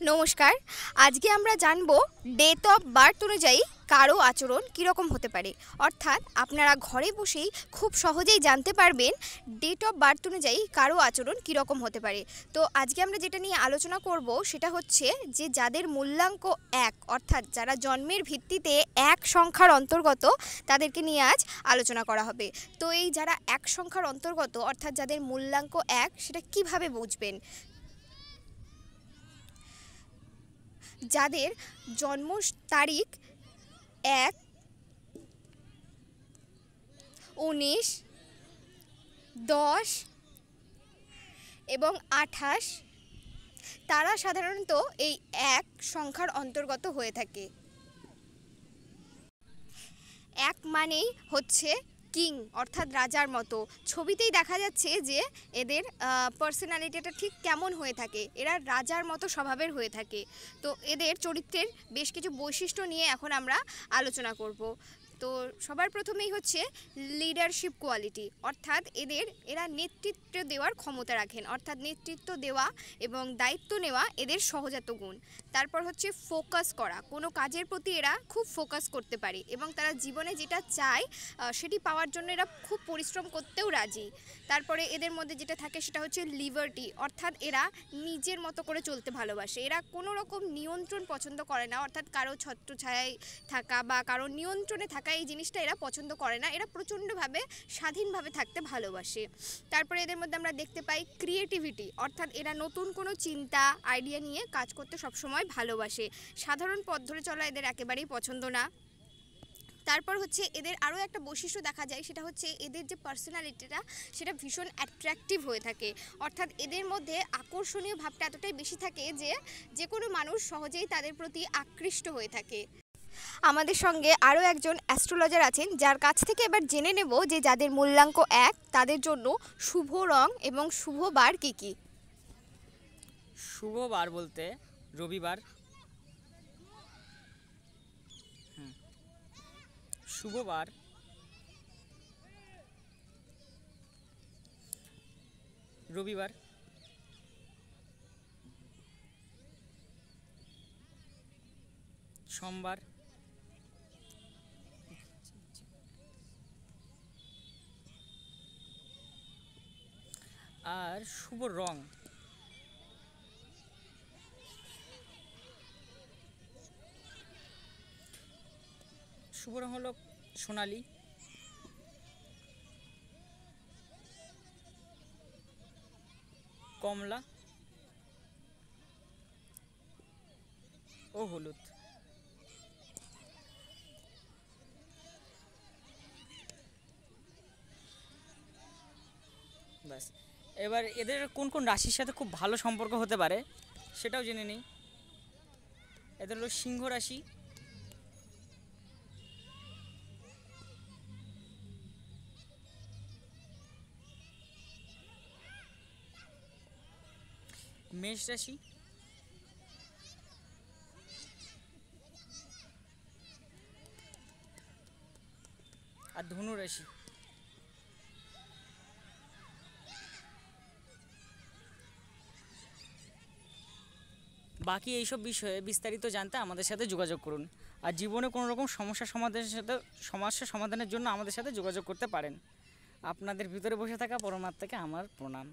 নমস্কার। আজকে আমরা জানবো ডেট অফ বার্থ অনুযায়ী কারো আচরণ কীরকম হতে পারে। অর্থাৎ আপনারা ঘরে বসেই খুব সহজেই জানতে পারবেন ডেট অফ বার্থ অনুযায়ী কারো আচরণ কীরকম হতে পারে। তো আজকে আমরা যেটা নিয়ে আলোচনা করব সেটা হচ্ছে যে যাদের মূল্যাঙ্ক ১ অর্থাৎ যারা জন্মের ভিত্তিতে ১ সংখ্যার অন্তর্গত তাদেরকে নিয়ে আজ আলোচনা করা হবে। তো এই যারা ১ সংখ্যার অন্তর্গত অর্থাৎ যাদের মূল্যাঙ্ক ১ সেটা কিভাবে বুঝবেন। যাদের জন্ম তারিখ ১, ১৯, ১০ এবং ২৮ তারা সাধারণত এই ১ সংখ্যার অন্তর্গত হয়ে থাকে। ১ মানেই হচ্ছে কিং অর্থাৎ রাজার মতো। ছবিতেই দেখা যাচ্ছে যে এদের পার্সোনালিটিটা ঠিক কেমন হয়ে থাকে, এরা রাজার মতো স্বভাবের হয়ে থাকে। তো এদের চরিত্রের বেশ কিছু বৈশিষ্ট্য নিয়ে এখন আমরা আলোচনা করব। তো সবার প্রথমেই হচ্ছে লিডারশিপ কোয়ালিটি, অর্থাৎ এরা নেতৃত্ব দেওয়ার ক্ষমতা রাখেন, অর্থাৎ নেতৃত্ব দেওয়া এবং দায়িত্ব নেওয়া এদের সহজাত গুণ। তারপর হচ্ছে ফোকাস করা, কোনো কাজের প্রতি এরা খুব ফোকাস করতে পারে এবং তারা জীবনে যেটা চায় সেটি পাওয়ার জন্য এরা খুব পরিশ্রম করতেও রাজি। তারপরে এদের মধ্যে যেটা থাকে সেটা হচ্ছে লিবার্টি, অর্থাৎ এরা নিজের মতো করে চলতে ভালোবাসে। এরা কোনো রকম নিয়ন্ত্রণ পছন্দ করে না, অর্থাৎ কারো ছত্রছায়ায় থাকা বা কারো নিয়ন্ত্রণে থাকা এই জিনিসটা এরা পছন্দ করে না। এরা প্রচণ্ডভাবে স্বাধীনভাবে থাকতে ভালোবাসে। তারপরে এদের মধ্যে আমরা দেখতে পাই ক্রিয়েটিভিটি, অর্থাৎ এরা নতুন কোনো চিন্তা আইডিয়া নিয়ে কাজ করতে সবসময় ভালোবাসে। সাধারণ পথ ধরে চলা এদের একেবারেই পছন্দ না। তারপর হচ্ছে এদের আরও একটা বৈশিষ্ট্য দেখা যায়, সেটা হচ্ছে এদের যে পার্সোনালিটিটা সেটা ভীষণ অ্যাট্রাকটিভ হয়ে থাকে, অর্থাৎ এদের মধ্যে আকর্ষণীয় ভাবটা এতটাই বেশি থাকে যে কোনো মানুষ সহজেই তাদের প্রতি আকৃষ্ট হয়ে থাকে। আমাদের সঙ্গে আরও একজন অ্যাস্ট্রোলজার আছেন, যার কাছ থেকে এবার জেনে নেব যে যাদের মূল্যাঙ্ক ১ তাদের জন্য শুভ রং এবং শুভ বার কী কী। শুভ বার বলতে রবিবার, শুভ বার রবিবার, সোমবার, আর শুভ রং হলো সোনালি, কমলা ও হলুদ। ব্যাস, এবার এদের কোন কোন রাশির সাথে খুব ভালো সম্পর্ক হতে পারে সেটাও জেনে নিই। এদের হলো সিংহ রাশি, মেষ রাশি, আর ধনু রাশি। বাকি এইসব বিষয়ে বিস্তারিত জানতে আমাদের সাথে যোগাযোগ করুন। আর জীবনে কোনো রকম সমস্যা সমাধানের জন্য আমাদের সাথে যোগাযোগ করতে পারেন। আপনাদের ভিতরে বসে থাকা পরমাত্মাকে আমার প্রণাম।